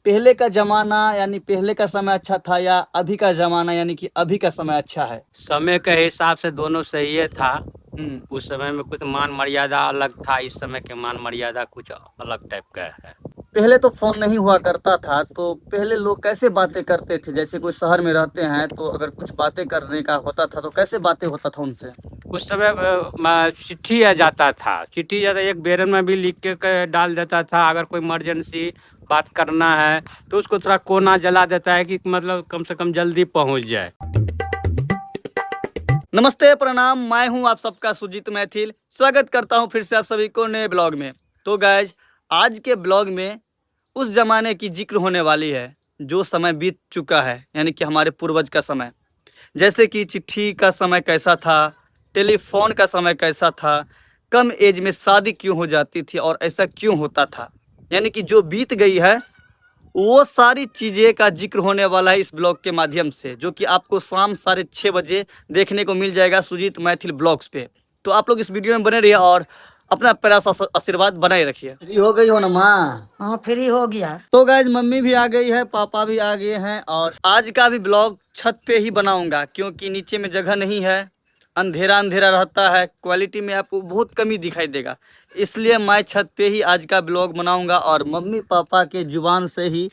पहले का जमाना यानी पहले का समय अच्छा था या अभी का जमाना यानी कि अभी का समय अच्छा है? समय के हिसाब से दोनों सही है था। हम्म। उस समय में कुछ मान मर्यादा अलग था, इस समय के मान मर्यादा कुछ अलग टाइप का है। पहले तो फोन नहीं हुआ करता था, तो पहले लोग कैसे बातें करते थे? जैसे कोई शहर में रहते हैं तो अगर कुछ बातें करने का होता था तो कैसे बातें होता था उनसे? उस समय चिट्ठी आ जाता था, चिट्ठी जाता एक बेरन में भी लिख के डाल देता था। अगर कोई इमरजेंसी बात करना है तो उसको थोड़ा कोना जला देता है कि मतलब कम से कम जल्दी पहुंच जाए। नमस्ते, प्रणाम। मैं हूं आप सबका सुजीत मैथिल। स्वागत करता हूं फिर से आप सभी को नए ब्लॉग में। तो गाइज, आज के ब्लॉग में उस जमाने की जिक्र होने वाली है जो समय बीत चुका है, यानी कि हमारे पूर्वज का समय। जैसे कि चिट्ठी का समय कैसा था, टेलीफोन का समय कैसा था, कम एज में शादी क्यों हो जाती थी और ऐसा क्यों होता था, यानी कि जो बीत गई है वो सारी चीज़ें का जिक्र होने वाला है इस ब्लॉग के माध्यम से, जो कि आपको शाम 6:30 बजे देखने को मिल जाएगा सुजीत मैथिल ब्लॉग्स पे। तो आप लोग इस वीडियो में बने रहिए और अपना प्यारा सा आशीर्वाद बनाए रखिए। फ्री हो गई हो ना माँ? हाँ, फ्री हो गया। तो गाइज, मम्मी भी आ गई है, पापा भी आ गए हैं और आज का भी ब्लॉग छत पे ही बनाऊंगा क्योंकि नीचे में जगह नहीं है। अंधेरा अंधेरा रहता है, क्वालिटी में आपको बहुत कमी दिखाई देगा, इसलिए मैं छत पे ही आज का ब्लॉग बनाऊंगा और मम्मी पापा के जुबान से ही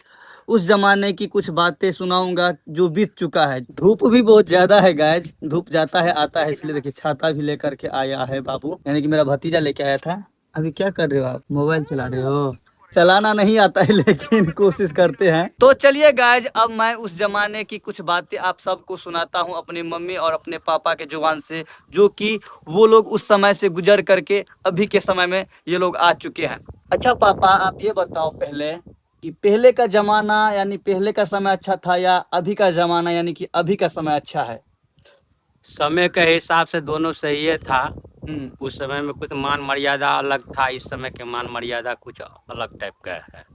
उस जमाने की कुछ बातें सुनाऊंगा जो बीत चुका है। धूप भी बहुत ज्यादा है गाइज, धूप जाता है आता है, इसलिए देखिए छाता भी लेकर के आया है बाबू, यानी कि मेरा भतीजा लेके आया था। अभी क्या कर रहे हो आप? मोबाइल चला रहे हो? चलाना नहीं आता है लेकिन कोशिश करते हैं। तो चलिए गाइज, अब मैं उस जमाने की कुछ बातें आप सबको सुनाता हूँ अपनी मम्मी और अपने पापा के जुबान से, जो कि वो लोग उस समय से गुजर करके अभी के समय में ये लोग आ चुके हैं। अच्छा पापा, आप ये बताओ पहले कि पहले का जमाना यानी पहले का समय अच्छा था या अभी का जमाना यानी कि अभी का समय अच्छा है? समय के हिसाब से दोनों सही है था। हम्म। उस समय में कुछ मान मर्यादा अलग था, इस समय के मान मर्यादा कुछ अलग टाइप का है।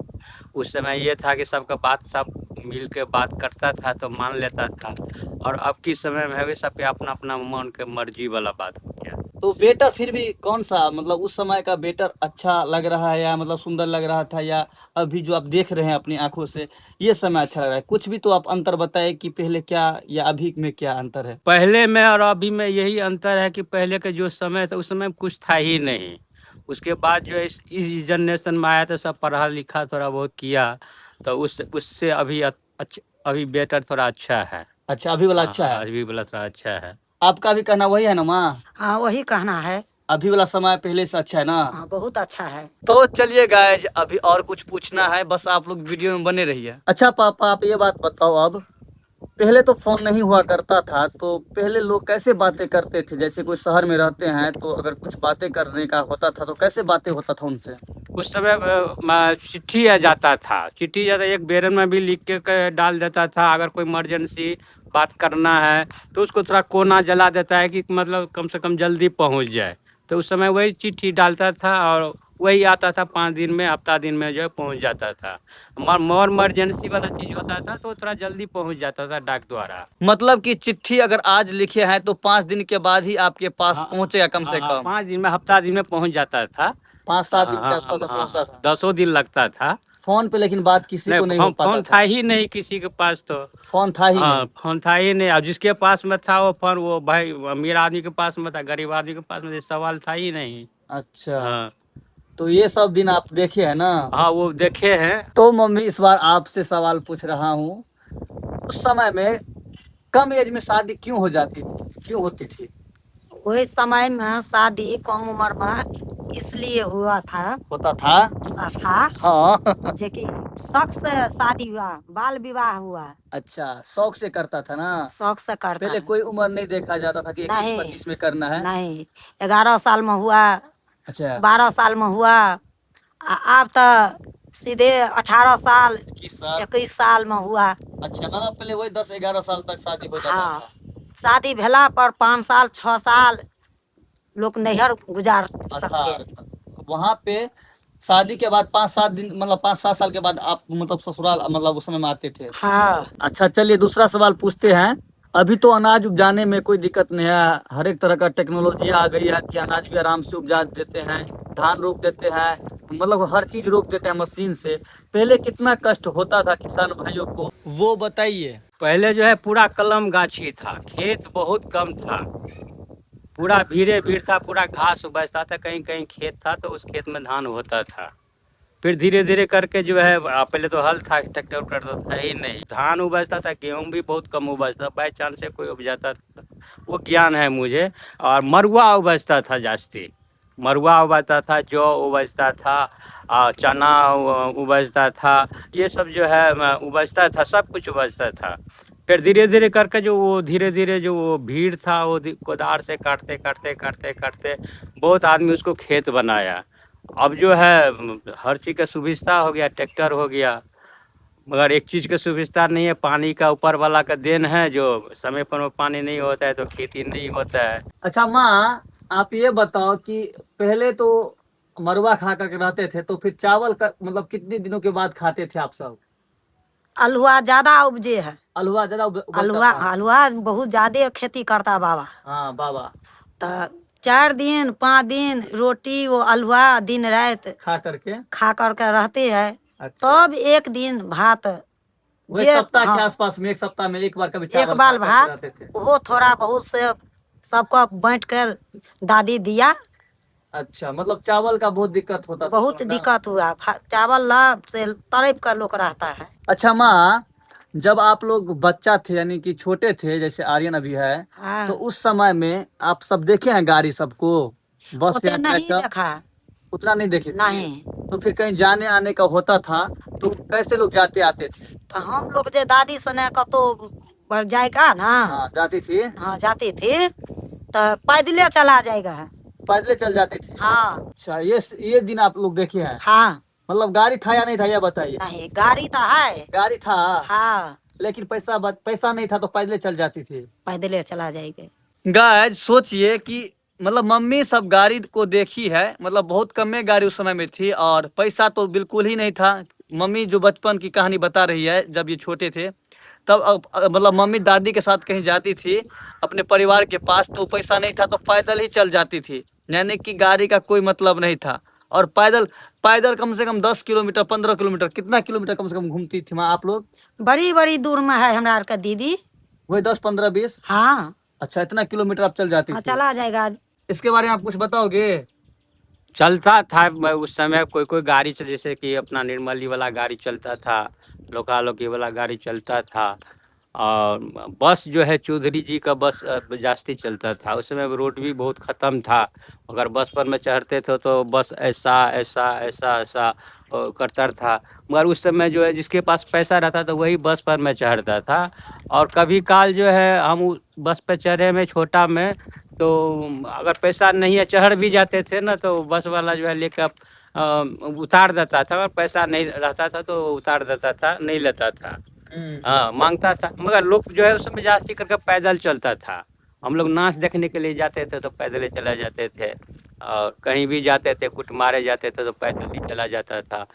उस समय ये था कि सबका बात सब मिल के बात करता था तो मान लेता था, और अब की समय में है सबके अपना अपना मन के मर्जी वाला बात हो गया। तो बेटर फिर भी कौन सा, मतलब उस समय का बेटर अच्छा लग रहा है या मतलब सुंदर लग रहा था, या अभी जो आप देख रहे हैं अपनी आंखों से ये समय अच्छा लग रहा है? कुछ भी तो आप अंतर बताए कि पहले क्या या अभी में क्या अंतर है। पहले में और अभी में यही अंतर है कि पहले के जो समय था उस समय कुछ था ही नहीं। उसके बाद जो इस जनरेशन में आया तो सब पढ़ा लिखा थोड़ा बहुत किया, तो उससे अभी बेटर थोड़ा अच्छा है। अच्छा, अभी वाला अच्छा हाँ, है। अभी वाला थोड़ा अच्छा है। आपका भी कहना वही है ना माँ? हाँ, वही कहना है। अभी वाला समय पहले से अच्छा है ना? हाँ, बहुत अच्छा है। तो चलिए गाइज, अभी और कुछ पूछना है, बस आप लोग वीडियो में बने रहिए। अच्छा पापा, आप ये बात बताओ, अब पहले तो फोन नहीं हुआ करता था, तो पहले लोग कैसे बातें करते थे? जैसे कोई शहर में रहते हैं तो अगर कुछ बातें करने का होता था तो कैसे बातें होता था उनसे? उस समय चिट्ठी आ जाता था, चिट्ठी जाता एक बेरन में भी लिख के डाल देता था। अगर कोई इमरजेंसी बात करना है तो उसको थोड़ा कोना जला देता है कि मतलब कम से कम जल्दी पहुंच जाए। तो उस समय वही चिट्ठी डालता था और वही आता था, 5 दिन में हफ्ता दिन में जो है पहुंच जाता था। मोर इमरजेंसी वाला चीज होता था तो थोड़ा जल्दी पहुंच जाता था डाक द्वारा। मतलब कि चिट्ठी अगर आज लिखे हैं तो 5 दिन के बाद ही आपके पास हाँ, पहुंचेगा कम से कम? 5 दिन में हफ्ता दिन में पहुंच जाता था। 5-7 दिन के आसपास पहुंचता था? 10 दिन लगता था। फोन पे लेकिन बात किसी को नहीं हो नहीं, पाता फोन था था? ही नहीं किसी के पास तो। फोन था ही हाँ, नहीं। फोन था ही नहीं। अब जिसके पास में था वो फोन, वो भाई अमीर आदमी के पास में था, गरीब आदमी के पास में सवाल था ही नहीं। अच्छा, हाँ, तो ये सब दिन आप देखे हैं ना? हाँ, वो देखे हैं। तो मम्मी, इस बार आपसे सवाल पूछ रहा हूँ, उस समय में कम एज में शादी क्यों हो जाती थी, क्यों होती थी? वही समय में शादी कम उम्र में इसलिए हुआ था होता था? होता था हाँ। जे कि शौक से शादी हुआ, बाल विवाह हुआ। अच्छा, शौक से करता था ना? शौक से करता पहले है। कोई उम्र नहीं देखा जाता था कि 21-25 नहीं, में करना है? नहीं, 11 साल में हुआ, अच्छा, 12 साल में हुआ। अब तो सीधे 18 साल 21 साल। 21 साल में हुआ। अच्छा, मतलब पहले वही 10-11 साल तक शादी हो जाता हाँ, था? शादी भेला पर 5 साल 6 साल लोग नैहर गुजार सकते। अर्थात वहाँ पे शादी के बाद 5-7 दिन, मतलब 5-7 साल के बाद आप मतलब ससुराल मतलब उस समय में आते थे? हाँ, अच्छा, चलिए दूसरा सवाल पूछते हैं। अभी तो अनाज उपजाने में कोई दिक्कत नहीं है, हर एक तरह का टेक्नोलॉजी आ गई है कि अनाज भी आराम से उपजा देते हैं, धान रोप देते हैं, मतलब हर चीज रोक देते हैं मशीन से। पहले कितना कष्ट होता था किसान भाइयों को, वो बताइए। पहले जो है पूरा कलम गाछी था, खेत बहुत कम था, पूरा भीड़े भीड़ था, पूरा घास उपजता था, कहीं कहीं खेत था तो उस खेत में धान होता था। फिर धीरे धीरे करके जो है पहले तो हल था, ट्रैक्टर उक्टर तो था ही नहीं, धान उपजता था, गेहूँ भी बहुत कम उपजता, बाई चांस से कोई उपजाता था, वो ज्ञान है मुझे। और मरुआ उपजता था जास्ती, मरुआ उपजता था, जौ उपजता था, चना उपजता था, ये सब जो है उपजता था, सब कुछ उपजता था। फिर धीरे धीरे करके जो वो धीरे धीरे जो वो भीड़ था वो कोदार से काटते काटते काटते काटते बहुत आदमी उसको खेत बनाया। अब जो है हर चीज़ का सुविधा हो गया, ट्रैक्टर हो गया, मगर एक चीज़ का सुविधा नहीं है, पानी का ऊपर वाला का देन है, जो समय पर पानी नहीं होता है तो खेती नहीं होता है। अच्छा माँ, आप ये बताओ कि पहले तो मरुआ खा करके रहते थे, तो फिर चावल का मतलब कितने दिनों के बाद खाते थे आप सब? अलुआ ज्यादा उपजे है, अलुआ ज्यादा उबलता अलुआ था? अलुआ बहुत ज्यादा खेती करता बाबा। हाँ बाबा। तो 4 दिन 5 दिन रोटी वो अलुआ दिन रात खा करके। खा करके रहते हैं। अच्छा। तब एक दिन भात, वही जे सप्ताह हाँ, के आसपास में, एक सप्ताह में एक बार कभी एक चावल बार खा करके भात, रहते थे। वो थोड़ा बहुत से सबको बांट कर दादी दिया। अच्छा, मतलब चावल का बहुत दिक्कत होता था बहुत उस समय ना? दिक्कत हुआ, चावल ला से तड़प कर लोग रहता है। अच्छा माँ, जब आप लोग बच्चा थे यानी कि छोटे थे, जैसे आर्यन अभी है, हाँ, तो उस समय में आप सब देखे हैं गाड़ी सबको, बस उतने या नहीं ट्रैक्टर? देखा, उतना नहीं देखे थे? नहीं। तो फिर कहीं जाने आने का होता था तो कैसे लोग जाते आते थे? तो हम लोग जो दादी सने कतो बढ़ जाएगा ना, हाँ जाती थी। हाँ जाती थी, तो पैदले चला जाएगा। पैदले चल जाती थी। हाँ अच्छा, ये दिन आप लोग देखे हैं? हाँ, मतलब गाड़ी था या नहीं था, ये बताइए। नहीं गाड़ी तो है। गाड़ी था, हाँ, लेकिन पैसा नहीं था तो पैदले चल जाती थी। पैदले चला जाएगा। गाइस सोचिए कि मतलब मम्मी सब गाड़ी को देखी है, मतलब बहुत कम गाड़ी उस समय में थी और पैसा तो बिल्कुल ही नहीं था। मम्मी जो बचपन की कहानी बता रही है, जब ये छोटे थे तब मतलब मम्मी दादी के साथ कहीं जाती थी अपने परिवार के पास, तो पैसा नहीं था तो पैदल ही चल जाती थी, यानी कि गाड़ी का कोई मतलब नहीं था। और पैदल पैदल कम से कम 10 किलोमीटर 15 किलोमीटर, कितना किलोमीटर कम से कम घूमती थी माँ आप लोग? बड़ी बड़ी दूर में है हमरा का दीदी। वही 10 15 20। हाँ, अच्छा, इतना किलोमीटर आप चल जाती हाँ थी? चला जाएगा। इसके बारे में आप कुछ बताओगे? चलता था उस समय कोई कोई गाड़ी जैसे कि अपना निर्मली वाला गाड़ी चलता था, लोका लोकी वाला गाड़ी चलता था, और बस जो है चौधरी जी का बस जास्ती चलता था। उस समय रोड भी बहुत ख़त्म था, अगर बस पर में चढ़ते थे तो बस ऐसा ऐसा ऐसा ऐसा करता था। मगर उस समय जो है जिसके पास पैसा रहता था वही बस पर में चढ़ता था। और कभी काल जो है हम बस पर चढ़े में छोटा में, तो अगर पैसा नहीं है चढ़ भी जाते थे ना, तो बस वाला जो है लेकर उतार देता था, अगर पैसा नहीं रहता था तो उतार देता था, नहीं लेता था। हाँ मांगता था, मगर लोग जो है उस समय जास्ती करके पैदल चलता था। हम लोग नाच देखने के लिए जाते थे तो पैदल चला जाते थे, और कहीं भी जाते थे कुट मारे जाते थे तो पैदल ही चला जाता था।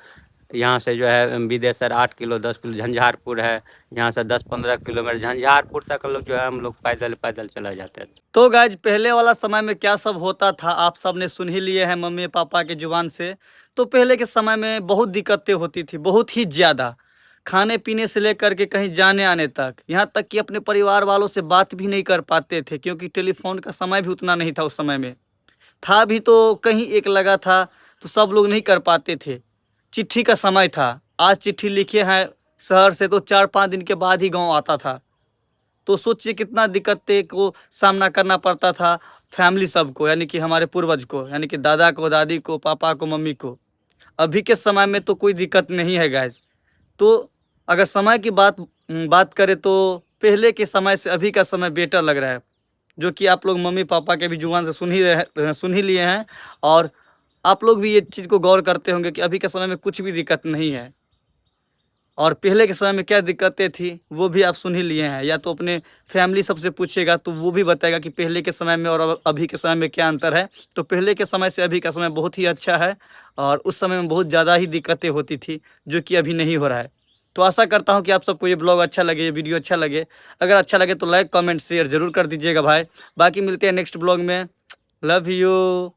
यहाँ से जो है विदेशर 8 किलो 10 किलो झंझारपुर है, यहाँ से 10-15 किलोमीटर झंझारपुर तक लोग जो है हम लोग पैदल पैदल चला जाते थे। तो गाइज पहले वाला समय में क्या सब होता था आप सब ने सुन ही लिए हैं मम्मी पापा के जुबान से। तो पहले के समय में बहुत दिक्कतें होती थी, बहुत ही ज़्यादा, खाने पीने से लेकर के कहीं जाने आने तक, यहाँ तक कि अपने परिवार वालों से बात भी नहीं कर पाते थे, क्योंकि टेलीफोन का समय भी उतना नहीं था उस समय में। था भी तो कहीं एक लगा था, तो सब लोग नहीं कर पाते थे। चिट्ठी का समय था, आज चिट्ठी लिखे हैं शहर से तो 4-5 दिन के बाद ही गांव आता था। तो सोचिए कितना दिक्कतें को सामना करना पड़ता था फैमिली सबको, यानी कि हमारे पूर्वज को, यानी कि दादा को, दादी को, पापा को, मम्मी को। अभी के समय में तो कोई दिक्कत नहीं है गाइज। तो अगर समय की बात करें तो पहले के समय से अभी का समय बेटर लग रहा है, जो कि आप लोग मम्मी पापा के भी जुबान से सुन ही लिए हैं। और आप लोग भी ये चीज़ को गौर करते होंगे कि अभी के समय में कुछ भी दिक्कत नहीं है, और पहले के समय में क्या दिक्कतें थी वो भी आप सुन ही लिए हैं। या तो अपने फैमिली सबसे पूछेगा तो वो भी बताएगा कि पहले के समय में और अभी के समय में क्या अंतर है। तो पहले के समय से अभी का समय बहुत ही अच्छा है, और उस समय में बहुत ज़्यादा ही दिक्कतें होती थी, जो कि अभी नहीं हो रहा है। तो आशा करता हूँ कि आप सबको ये ब्लॉग अच्छा लगे, ये वीडियो अच्छा लगे। अगर अच्छा लगे तो लाइक कमेंट शेयर ज़रूर कर दीजिएगा भाई। बाकी मिलते हैं नेक्स्ट ब्लॉग में। Love you.